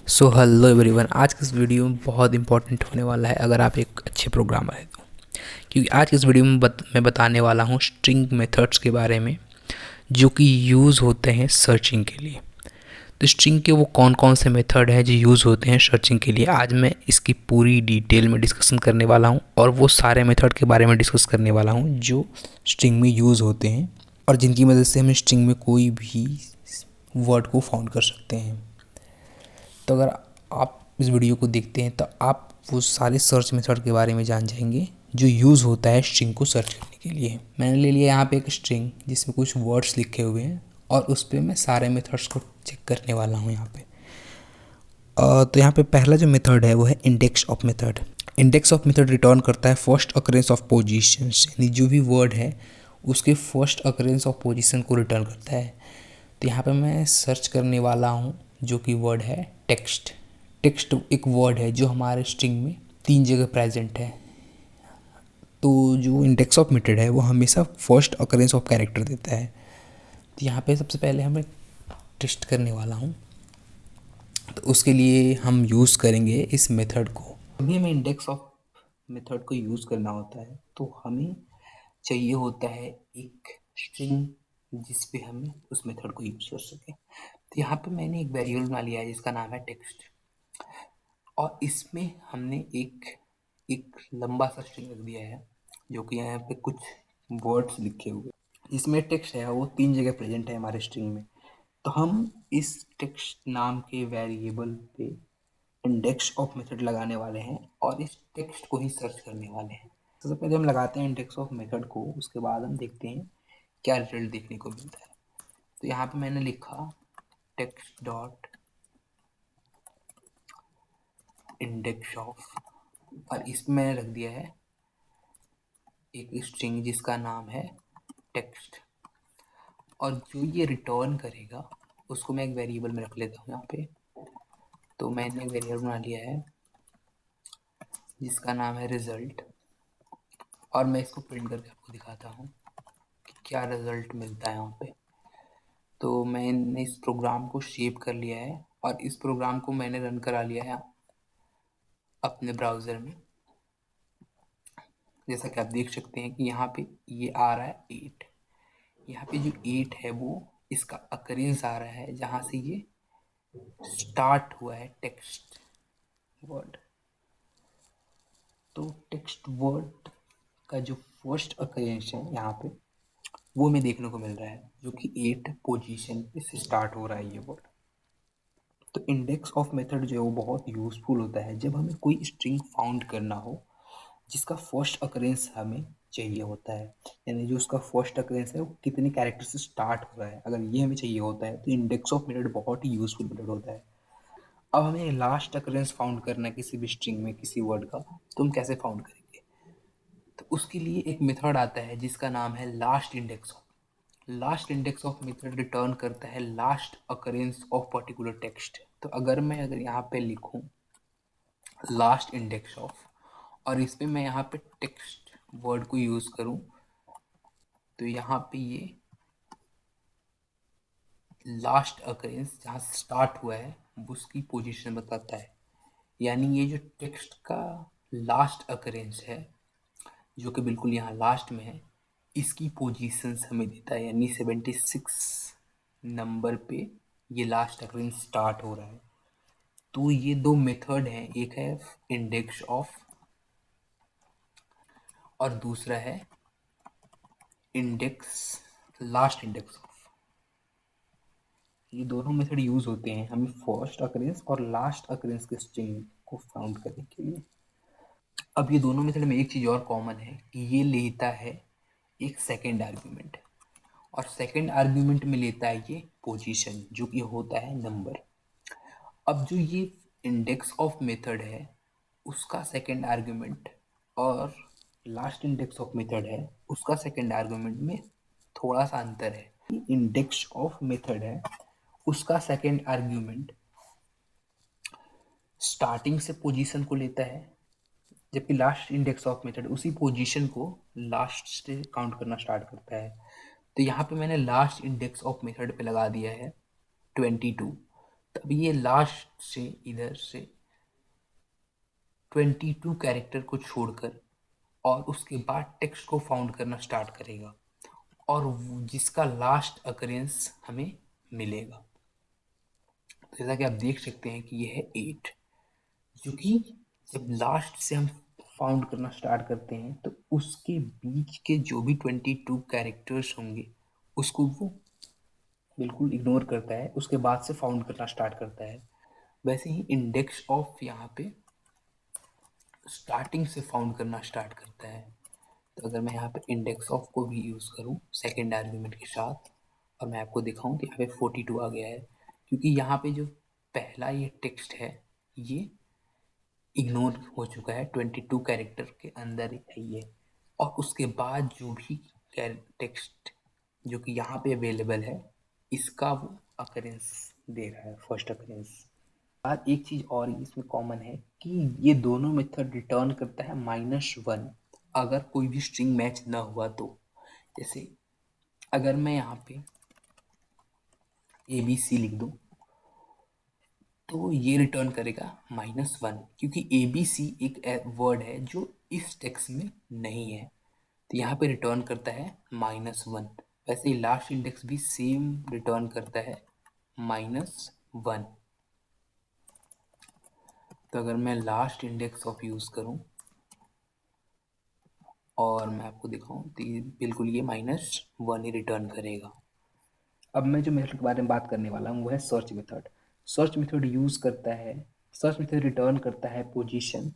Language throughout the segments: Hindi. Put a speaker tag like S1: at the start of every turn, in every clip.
S1: सो हेलो एवरीवन, आज के इस वीडियो में बहुत इंपॉर्टेंट होने वाला है अगर आप एक अच्छे प्रोग्रामर हैं तो। क्योंकि आज के इस वीडियो में मैं बताने वाला हूँ स्ट्रिंग मेथड्स के बारे में जो कि यूज़ होते हैं सर्चिंग के लिए। तो स्ट्रिंग के वो कौन कौन से मेथड हैं जो यूज़ होते हैं सर्चिंग के लिए, आज मैं इसकी पूरी डिटेल में डिस्कशन करने वाला हूँ और वो सारे मेथड के बारे में डिस्कस करने वाला हूँ जो स्ट्रिंग में यूज़ होते हैं और जिनकी मदद से हम स्ट्रिंग में कोई भी वर्ड को फाउंड कर सकते हैं। तो अगर आप इस वीडियो को देखते हैं तो आप वो सारे सर्च मेथड के बारे में जान जाएंगे जो यूज़ होता है स्ट्रिंग को सर्च करने के लिए। मैंने ले लिया यहाँ पे एक स्ट्रिंग जिसमें कुछ वर्ड्स लिखे हुए हैं और उस पर मैं सारे मेथड्स को चेक करने वाला हूँ यहाँ पे। तो यहाँ पे पहला जो मेथड है वो है index of method. Index of method return करता है फर्स्ट अकरेंस ऑफ पोजीशन, यानी जो भी वर्ड है उसके फर्स्ट अकरेंस ऑफ पोजीशन को रिटर्न करता है। तो यहाँ पे मैं सर्च करने वाला हूँ जो कि वर्ड है टेक्स्ट। टेक्स्ट एक वर्ड है जो हमारे स्ट्रिंग में 3 जगह प्रेजेंट है। तो जो इंडेक्स ऑफ मेथड है वो हमेशा फर्स्ट अकरेंस ऑफ कैरेक्टर देता है। तो यहाँ पे सबसे पहले हमें टेस्ट करने वाला हूँ, तो उसके लिए हम यूज़ करेंगे इस मेथड को। अभी हमें इंडेक्स ऑफ मेथड को यूज़ करना होता है तो हमें चाहिए होता है एक स्ट्रिंग जिस पे हमें उस मेथड को यूज़ कर सकें। तो यहाँ पे मैंने एक वेरिएबल बना लिया है जिसका नाम है टेक्स्ट और इसमें हमने एक एक लंबा सा स्ट्रिंग रख दिया है जो कि यहाँ पे कुछ वर्ड्स लिखे हुए। इसमें टेक्स्ट है वो 3 जगह प्रेजेंट है हमारे स्ट्रिंग में। तो हम इस टेक्स्ट नाम के वेरिएबल पे इंडेक्स ऑफ मेथड लगाने वाले हैं और इस टेक्स्ट को ही सर्च करने वाले हैं। सबसे पहले हम लगाते हैं इंडेक्स ऑफ मेथड को, उसके बाद हम देखते हैं क्या रिजल्ट देखने को मिलता है। तो यहाँ पे मैंने लिखा टेक्स्ट डॉट इंडेक्स ऑफ और इसमें मैंने रख दिया है एक स्ट्रिंग जिसका नाम है टेक्स्ट और जो ये रिटर्न करेगा उसको मैं एक वेरिएबल में रख लेता हूँ यहाँ पे। तो मैंने एक वेरिएबल बना लिया है जिसका नाम है रिजल्ट और मैं इसको प्रिंट करके आपको दिखाता हूँ कि क्या रिजल्ट मिलता है वहाँ पे। तो मैंने इस प्रोग्राम को सेव कर लिया है और इस प्रोग्राम को मैंने रन करा लिया है अपने ब्राउज़र में। जैसा कि आप देख सकते हैं कि यहाँ पे ये आ रहा है 8। यहाँ पे जो 8 है वो इसका अकरेंस आ रहा है जहाँ से ये स्टार्ट हुआ है टेक्स्ट वर्ड। तो टेक्स्ट वर्ड का जो फर्स्ट अकरेंस है यहाँ पे वो हमें देखने को मिल रहा है जो कि 8 पोजीशन पे से स्टार्ट हो रहा है ये वर्ड। तो इंडेक्स ऑफ मेथड जो है वो बहुत यूज़फुल होता है जब हमें कोई स्ट्रिंग फाउंड करना हो जिसका फर्स्ट अकरेंस हमें चाहिए होता है, यानी जो उसका फर्स्ट अकरेंस है वो कितने कैरेक्टर से स्टार्ट हो रहा है। अगर ये हमें चाहिए होता है तो इंडेक्स ऑफ मेथड बहुत ही यूज़फुल मेथड होता है। अब हमें लास्ट अकरेंस फाउंड करना है किसी भी स्ट्रिंग में किसी वर्ड का, तो हम कैसे फाउंड करेंगे? तो उसके लिए एक मेथड आता है जिसका नाम है last index of. Last index of method return करता है last occurrence of particular text. तो अगर यहाँ पे लिखूँ लास्ट इंडेक्स ऑफ और इस पे मैं यहाँ पे टेक्स्ट वर्ड को यूज़ करूँ तो यहाँ पे ये लास्ट अकरेंस जहाँ से स्टार्ट हुआ है उसकी पोजीशन बताता है। यानी ये जो टेक्स्ट का लास्ट अकरेंस है जो कि बिल्कुल यहाँ लास्ट में है, इसकी पोजीशंस हमें देता है। यानी 76 नंबर पे ये लास्ट अकरेंस स्टार्ट हो रहा है। तो ये दो मेथड हैं, एक है इंडेक्स ऑफ और दूसरा है इंडेक्स लास्ट इंडेक्स ऑफ। ये दोनों मेथड यूज होते हैं हमें फर्स्ट अकरेंस और लास्ट अकरेंस के स्ट्रिंग को फाउंड करने के लिए। अब ये दोनों मेथड में एक चीज़ और कॉमन है कि ये लेता है एक सेकेंड आर्ग्यूमेंट और सेकेंड आर्ग्यूमेंट में लेता है ये पोजीशन जो कि होता है नंबर। अब जो ये इंडेक्स ऑफ मेथड है उसका सेकेंड आर्ग्यूमेंट और लास्ट इंडेक्स ऑफ मेथड है उसका सेकेंड आर्ग्यूमेंट में थोड़ा सा अंतर है। इंडेक्स ऑफ मेथड है उसका सेकेंड आर्ग्यूमेंट स्टार्टिंग से पोजीशन को लेता है, जबकि लास्ट इंडेक्स ऑफ मेथड उसी पोजीशन को लास्ट से काउंट करना स्टार्ट करता है। तो यहाँ पे मैंने लास्ट इंडेक्स ऑफ मेथड पे लगा दिया है 22। तब ये लास्ट से इधर से 22 कैरेक्टर को छोड़कर और उसके बाद टेक्स्ट को फाउंड करना स्टार्ट करेगा और जिसका लास्ट अकरेंस हमें मिलेगा। तो जैसा कि आप देख सकते हैं कि यह है 8, जो कि जब लास्ट से हम फाउंड करना स्टार्ट करते हैं तो उसके बीच के जो भी 22 कैरेक्टर्स होंगे उसको वो बिल्कुल इग्नोर करता है, उसके बाद से फाउंड करना स्टार्ट करता है। वैसे ही इंडेक्स ऑफ यहाँ पे स्टार्टिंग से फाउंड करना स्टार्ट करता है। तो अगर मैं यहाँ पे इंडेक्स ऑफ को भी यूज़ करूँ सेकेंड आर्ग्यूमेंट के साथ और मैं आपको दिखाऊं तो यहाँ पे 42 आ गया है, क्योंकि यहाँ पे जो पहला ये टेक्स्ट है ये इग्नोर हो चुका है, 22 कैरेक्टर के अंदर ही है ये। और उसके बाद जो भी टेक्स्ट जो कि यहाँ पे अवेलेबल है इसका वो अकरेंस दे रहा है, फर्स्ट अकरेंस। बाद एक चीज़ और इसमें कॉमन है कि ये दोनों मेथड रिटर्न करता है -1 अगर कोई भी स्ट्रिंग मैच ना हुआ तो। जैसे अगर मैं यहाँ पे ABC लिख दूँ तो ये रिटर्न करेगा -1, क्योंकि ABC एक वर्ड है जो इस टेक्स्ट में नहीं है, तो यहाँ पे रिटर्न करता है -1। वैसे ही लास्ट इंडेक्स भी सेम रिटर्न करता है -1। तो अगर मैं लास्ट इंडेक्स ऑफ यूज़ करूँ और मैं आपको दिखाऊं तो ये बिल्कुल ये -1 ही रिटर्न करेगा। अब मैं जो मेथड के बारे में बात करने वाला हूँ वो है search method. Search method use करता है, सर्च मेथड रिटर्न करता है पोजीशन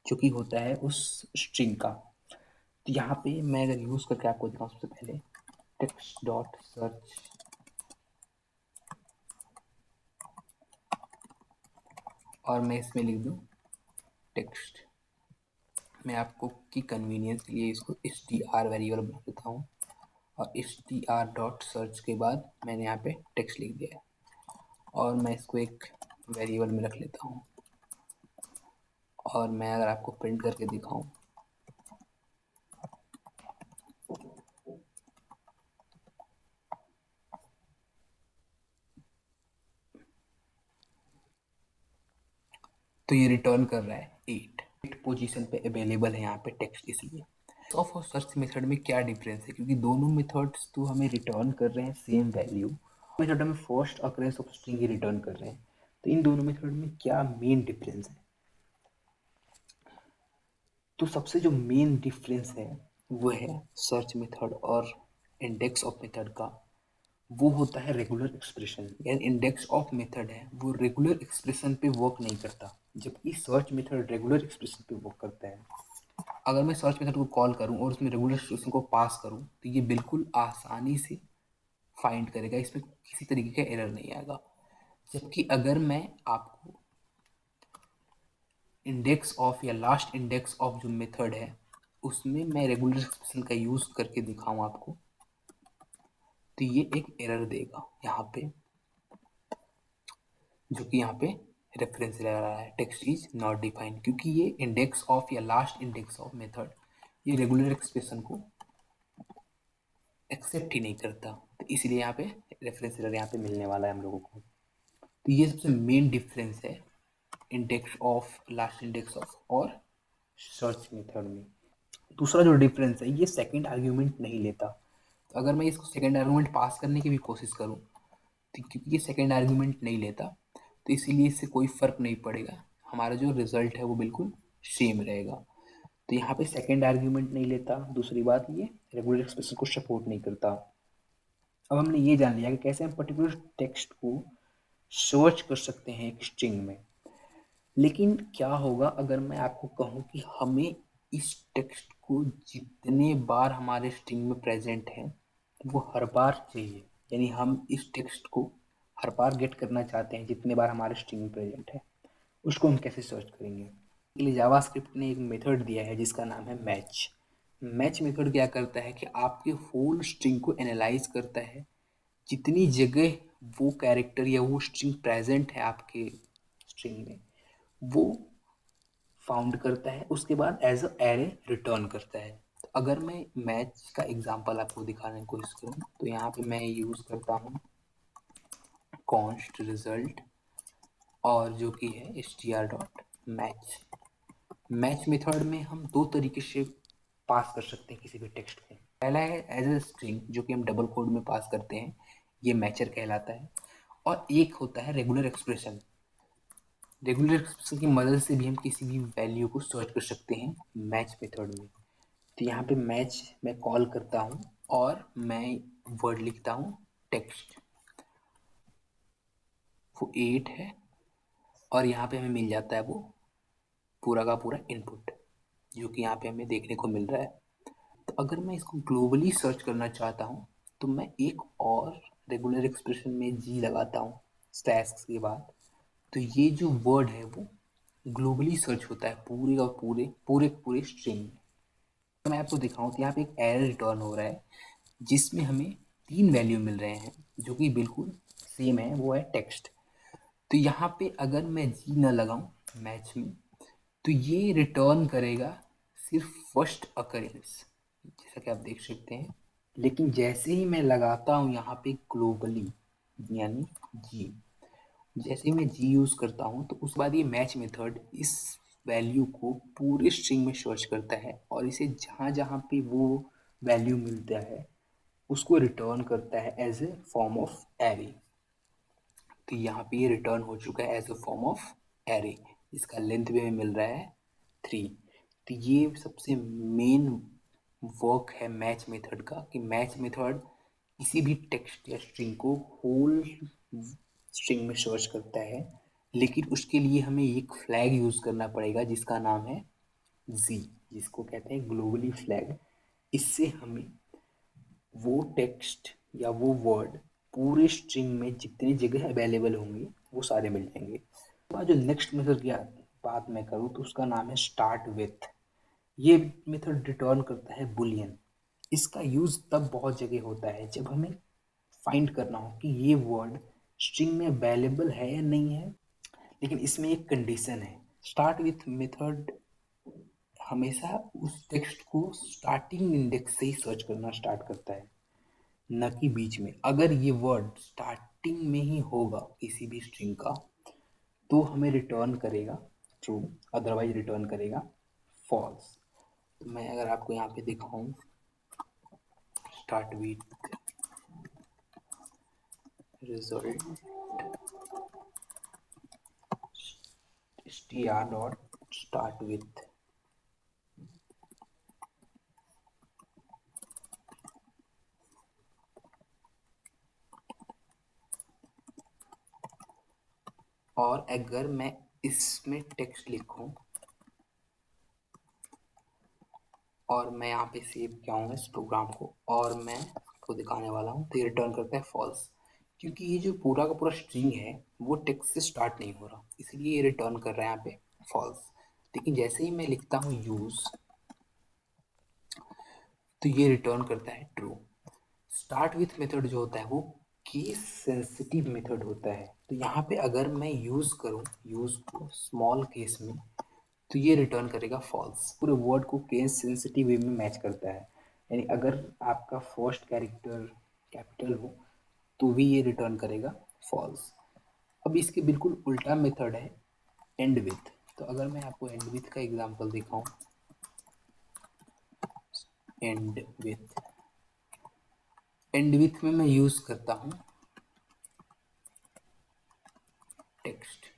S1: जो कि होता है उस स्ट्रिंग का। तो यहाँ पे मैं अगर यूज़ करके आपको दिखाऊँ सबसे पहले टेक्स्ट डॉट सर्च और मैं इसमें लिख दूँ टेक्स्ट। मैं आपको की कन्वीनियंस के लिए इसको str वेरिएबल बना देता हूँ और str डॉट सर्च के बाद मैंने यहाँ पे टेक्स्ट लिख दिया है और मैं इसको एक वेरिएबल में रख लेता हूँ। और मैं अगर आपको प्रिंट करके दिखाऊं तो ये रिटर्न कर रहा है 8 पोजीशन पे अवेलेबल है यहाँ पे टेक्स्ट। इसलिए ऑफ और सर्च मेथड में क्या डिफरेंस है, क्योंकि दोनों मेथड्स तो हमें रिटर्न कर रहे हैं सेम वैल्यू, मेथड हमें first occurrence of string he return कर रहे हैं। तो इन दोनों मेथड में क्या मेन डिफरेंस है? तो सबसे जो मेन डिफरेंस है वो है सर्च मेथड और इंडेक्स ऑफ मेथड का, वो होता है रेगुलर एक्सप्रेशन। यानी इंडेक्स ऑफ मेथड है वो रेगुलर एक्सप्रेशन पे वर्क नहीं करता, जबकि सर्च मेथड रेगुलर एक्सप्रेशन पे वर्क करता है। अगर मैं सर्च मेथड को कॉल करूं और उसमें रेगुलर एक्सप्रेशन को पास करूं तो ये बिल्कुल आसानी से फाइंड करेगा, इसमें किसी तरीके का एरर नहीं आएगा। जबकि अगर मैं आपको इंडेक्स ऑफ या लास्ट इंडेक्स ऑफ जो मेथड है उसमें मैं रेगुलर एक्सप्रेशन का यूज़ करके दिखाऊं आपको तो ये एक एरर देगा यहाँ पे, जो कि यहाँ पे रेफरेंस ले रहा है टेक्स्ट इज नॉट डिफाइंड, क्योंकि ये इंडेक्स ऑफ या लास्ट इंडेक्स ऑफ मेथड ये रेगुलर एक्सप्रेशन को एक्सेप्ट ही नहीं करता। तो इसलिए यहाँ पे रेफरेंस एरर यहाँ पे मिलने वाला है हम लोगों को। तो ये सबसे मेन डिफरेंस है index of, last index of और सर्च मेथड में। दूसरा जो डिफरेंस है ये सेकंड आर्ग्यूमेंट नहीं लेता। तो अगर मैं इसको सेकंड आर्ग्यूमेंट पास करने की भी कोशिश करूँ तो क्योंकि ये सेकंड आर्ग्यूमेंट नहीं लेता तो इसीलिए इससे कोई फ़र्क नहीं पड़ेगा, हमारा जो रिजल्ट है वो बिल्कुल सेम रहेगा। तो यहाँ पे सेकंड आर्ग्यूमेंट नहीं लेता, दूसरी बात ये रेगुलर एक्सप्रेशन को सपोर्ट नहीं करता। अब हमने ये जान लिया कि कैसे हम पर्टिकुलर टेक्स्ट को सर्च कर सकते हैं एक स्ट्रिंग में। लेकिन क्या होगा अगर मैं आपको कहूँ कि हमें इस टेक्स्ट को जितने बार हमारे स्ट्रिंग में प्रेजेंट है वो हर बार चाहिए, यानी हम इस टेक्स्ट को हर बार गेट करना चाहते हैं जितने बार हमारे स्ट्रिंग में प्रेजेंट है, उसको हम कैसे सर्च करेंगे? इसके लिए जावास्क्रिप्ट ने एक मेथड दिया है जिसका नाम है मैच। मैच मेथड क्या करता है कि आपके होल स्ट्रिंग को एनालाइज करता है, जितनी जगह वो कैरेक्टर या वो स्ट्रिंग प्रेजेंट है आपके स्ट्रिंग में वो फाउंड करता है, उसके बाद एज अ एरे रिटर्न करता है। तो अगर मैं मैच का एग्जांपल आपको दिखाने की कोशिश करूँ तो यहाँ पे मैं यूज़ करता हूँ कॉन्स्ट रिजल्ट और जो कि है str.match। मैच मेथड में हम दो तरीके से पास कर सकते हैं किसी भी टेक्स्ट को। पहला है एज ए स्ट्रिंग, जो कि हम डबल कोड में पास करते हैं, ये मैचर कहलाता है। और एक होता है रेगुलर एक्सप्रेशन। रेगुलर एक्सप्रेशन की मदद से भी हम किसी भी वैल्यू को सर्च कर सकते हैं मैच मेथड में। तो यहाँ पे मैच मैं कॉल करता हूँ और मैं वर्ड लिखता हूँ टेक्स्ट, वो 8 है, और यहाँ पे हमें मिल जाता है वो पूरा का पूरा इनपुट, जो कि यहाँ पे हमें देखने को मिल रहा है। तो अगर मैं इसको ग्लोबली सर्च करना चाहता हूँ तो मैं एक और रेगुलर एक्सप्रेशन में जी लगाता हूँ स्टैश के बाद। तो ये जो वर्ड है वो ग्लोबली सर्च होता है पूरे और पूरे स्ट्रिंग में। तो मैं आपको दिखाऊं तो यहाँ पे एक एरर रिटर्न हो रहा है जिसमें हमें 3 वैल्यू मिल रहे हैं जो कि बिल्कुल सेम है, वो है टेक्स्ट। तो यहाँ पे अगर मैं जी ना लगाऊं मैच में तो ये रिटर्न करेगा सिर्फ फर्स्ट अकरेंस, जैसा कि आप देख सकते हैं। लेकिन जैसे ही मैं लगाता हूँ यहाँ पे ग्लोबली यानी जी, जैसे ही मैं जी यूज़ करता हूँ तो उस बाद ये मैच मेथड इस वैल्यू को पूरे स्ट्रिंग में सर्च करता है और इसे जहाँ जहाँ पे वो वैल्यू मिलता है उसको रिटर्न करता है as a form of array. तो यहाँ पे ये रिटर्न हो चुका है as a form of array, इसका लेंथ भी हमें मिल रहा है 3। तो ये सबसे मेन वर्क है मैच मेथड का, कि मैच मेथड किसी भी टेक्स्ट या स्ट्रिंग को होल स्ट्रिंग में सर्च करता है। लेकिन उसके लिए हमें एक फ्लैग यूज़ करना पड़ेगा जिसका नाम है जी, जिसको कहते हैं ग्लोबली फ्लैग। इससे हमें वो टेक्स्ट या वो वर्ड पूरे स्ट्रिंग में जितनी जगह अवेलेबल होंगे वो सारे मिल जाएंगे। तो जो नेक्स्ट मेथड की बात मैं करूँ तो उसका नाम है स्टार्ट विथ। ये मेथड रिटर्न करता है बुलियन। इसका यूज़ तब बहुत जगह होता है जब हमें फाइंड करना हो कि ये वर्ड स्ट्रिंग में अवेलेबल है या नहीं है। लेकिन इसमें एक कंडीशन है, स्टार्ट विथ मेथड हमेशा उस टेक्स्ट को स्टार्टिंग इंडेक्स से ही सर्च करना स्टार्ट करता है, न कि बीच में। अगर ये वर्ड स्टार्टिंग में ही होगा किसी भी स्ट्रिंग का तो हमें रिटर्न करेगा ट्रू, अदरवाइज रिटर्न करेगा फॉल्स। तो मैं अगर आपको यहाँ पे दिखाऊं start with result str dot start with, और अगर मैं इसमें टेक्स्ट लिखूं और मैं यहाँ पे सेव किया हूँ इस प्रोग्राम को और मैं आपको दिखाने वाला हूँ, तो ये रिटर्न करता है फॉल्स, क्योंकि ये जो पूरा का पूरा स्ट्रिंग है वो टेक्स्ट से स्टार्ट नहीं हो रहा, इसलिए ये रिटर्न कर रहा है यहाँ पे फॉल्स। लेकिन जैसे ही मैं लिखता हूँ यूज़ तो ये रिटर्न करता है ट्रू। स्टार्ट विथ मेथड जो होता है वो केस सेंसिटिव मेथड होता है। तो यहाँ पे अगर मैं यूज़ करूँ यूज़ को स्मॉल केस में तो ये रिटर्न करेगा फॉल्स, पूरे वर्ड को केस सेंसिटिव वे में मैच करता है। यानी अगर आपका फर्स्ट कैरेक्टर कैपिटल हो तो भी ये रिटर्न करेगा फॉल्स। अब इसके बिल्कुल उल्टा मेथड है एंड विथ। तो अगर मैं आपको एंड विथ का एग्जांपल दिखाऊं, एंड विथ में मैं यूज़ करता हूँ टेक्स्ट।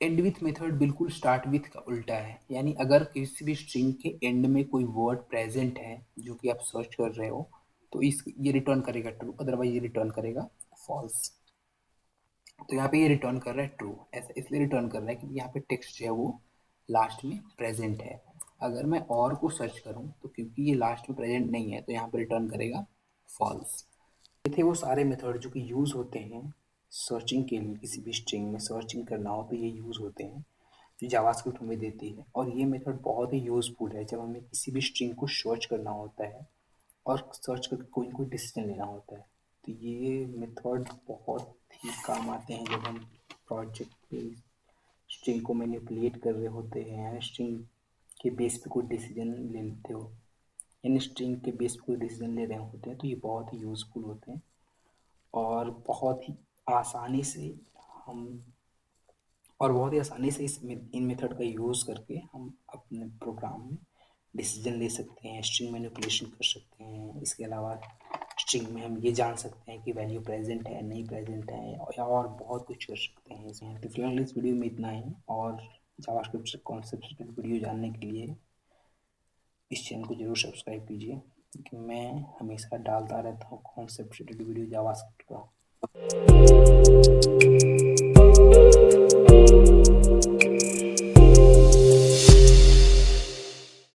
S1: एंड विथ मेथड बिल्कुल स्टार्ट विथ का उल्टा है, यानी अगर किसी भी स्ट्रिंग के एंड में कोई वर्ड प्रेजेंट है जो कि आप सर्च कर रहे हो तो इस ये रिटर्न करेगा ट्रू, अदरवाइज ये रिटर्न करेगा फॉल्स। तो यहाँ पे ये रिटर्न कर रहा है ट्रू, ऐसा इसलिए रिटर्न कर रहा है क्योंकि यहाँ पे टेक्स्ट जो है वो लास्ट में प्रेजेंट है। अगर मैं और को सर्च करूँ तो क्योंकि ये लास्ट में प्रेजेंट नहीं है तो यहाँ पे रिटर्न करेगा फॉल्स। ये थे वो सारे मेथड जो कि यूज़ होते हैं सर्चिंग के लिए। किसी भी स्ट्रिंग में सर्चिंग करना हो तो ये यूज़ होते हैं जो जावास्क्रिप्ट हमें देती है। और ये मेथड बहुत ही यूज़फुल है जब हमें किसी भी स्ट्रिंग को सर्च करना होता है और सर्च करके कोई ना कोई डिसीजन लेना होता है। तो ये मेथड बहुत ही काम आते हैं जब हम प्रोजेक्ट पे स्ट्रिंग को मैनिपुलेट कर रहे होते हैं, स्ट्रिंग के बेस पे कोई डिसीजन ले लेते हो, यानी स्ट्रिंग के बेस पे कोई डिसीजन ले रहे होते हैं, तो ये बहुत ही यूज़फुल होते हैं और बहुत ही आसानी से हम और बहुत ही आसानी से इन मेथड का यूज़ करके हम अपने प्रोग्राम में डिसीजन ले सकते हैं, स्ट्रिंग मैनिपुलेशन कर सकते हैं। इसके अलावा स्ट्रिंग में हम ये जान सकते हैं कि वैल्यू प्रेजेंट है नहीं प्रेजेंट है, और बहुत कुछ कर सकते हैं इसमें। तो फिलहाल इस वीडियो में इतना ही, और जावास्क्रिप्ट से कॉन्सेप्ट वीडियो जानने के लिए इस चैनल को जरूर सब्सक्राइब कीजिए, क्योंकि मैं हमेशा डालता रहता हूँ कॉन्सेप्ट वीडियो जावास्क्रिप्ट का।